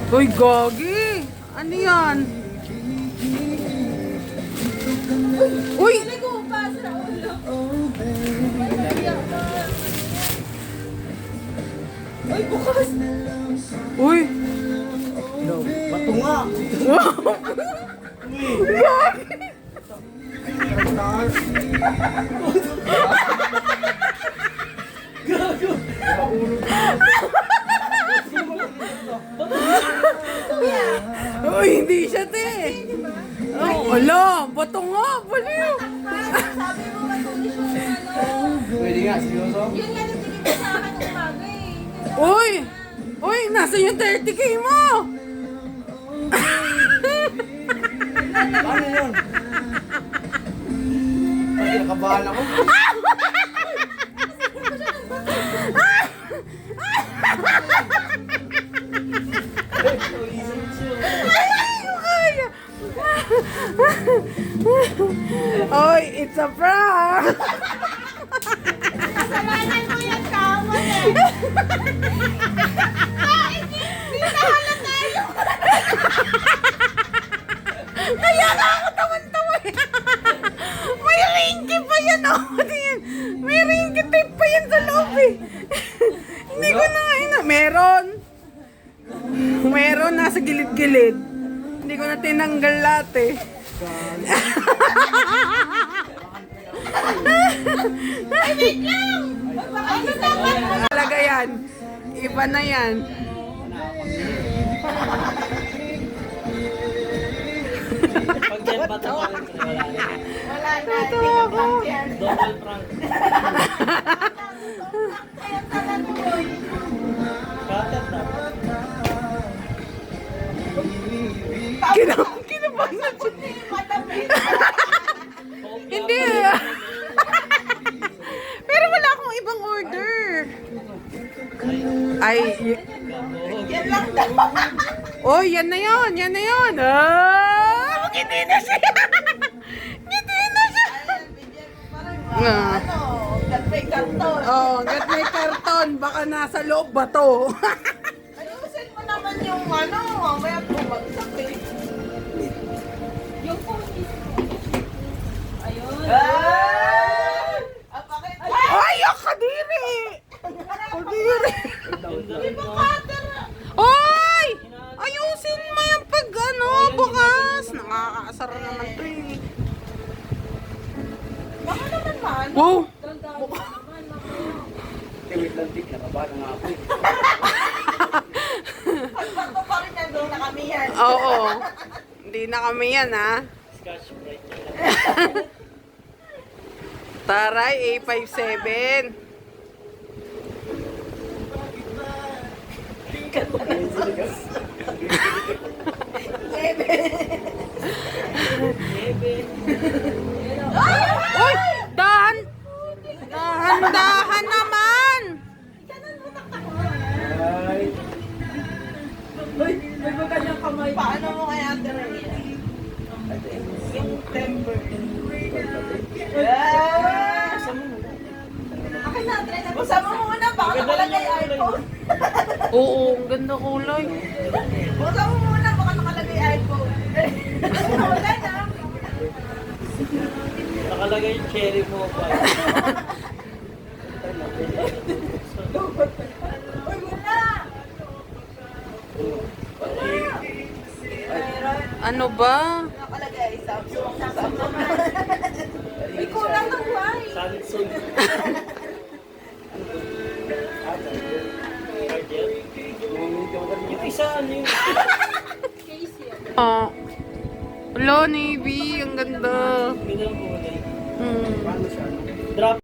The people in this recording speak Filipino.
Uy, gogi! Ano yan? Uy! Ay, bukas! Uy! Bato nga! Uy, hindi siya, te! Oh, ala! Bato nga! Baliw! Sabi mo, matulis yung Pwede nga, seryoso? Yun nga nagtigil mo sa akin ng umaga eh. Uy! Uy! Nasa yung 30K mo! Paano yun? Ay, nakabahan ako. Oy, it's a prank! Kasalanan mo yan, kamon eh. Hindi na halata yun. Kaya nga ako tawan-tawa eh. May ringgit pa yan, oh. Tingin. May ringgit tape pa yan sa loob eh. Hindi ko na meron. Meron, nasa gilid-gilid. Hindi ko na tinanggal lahat eh. Ay, wait lang. Ano naman mo? Talaga yan. Iba na yan. Pag yan, bato ka rin. Wala na, hindi na prank yan. Double prank. Kaya talan mo yun. Katat na. Kinabahan na siya. Matapit. Hindi. Pero wala akong ibang order. Ay, Yan lang daw. oh, yan na yun. Yan na yun. Ah, magindi na siya. Ngiti na siya. Parang ano, may karton. Oh, hanggat may karton, baka nasa loob ba to? Ayusin mo naman yung ano, mamaya bumagsak eh. Yung phone mismo. Ayun. Ah! Bakit? Ay, ang kadiri! Kadiri! Di ba cutter? Oy! Ayusin mo yung pag ano, bukas. Nakakaasar naman to eh. Baka naman maano. Wow! Wait lang, tik. Nakabahan nga ako eh. Pagbato pa rin nandun na kami yan. Oo. Hindi na kami yan, ha? Scotch Brite. Taray, A57. Uy! Dahan! Dahan-dahan naman! Ay. Paano mo kaya tirahin? Yung temper. Akin na, try na. Usama mo muna, baka nakalagay iPhone. Oo, ang ganda kulay. Usama mo muna, baka nakalagay iPhone. Wala na. Nakalagay yung cherry mo pa. Uy, wala. Ano ba? Nakalagay, Samsung. May kulang ng buhay. Samsung. Charger. Yung isa, ano yun? Ah. Hello, Navy. Ang ganda. Ganyan po. Hmm. Drop.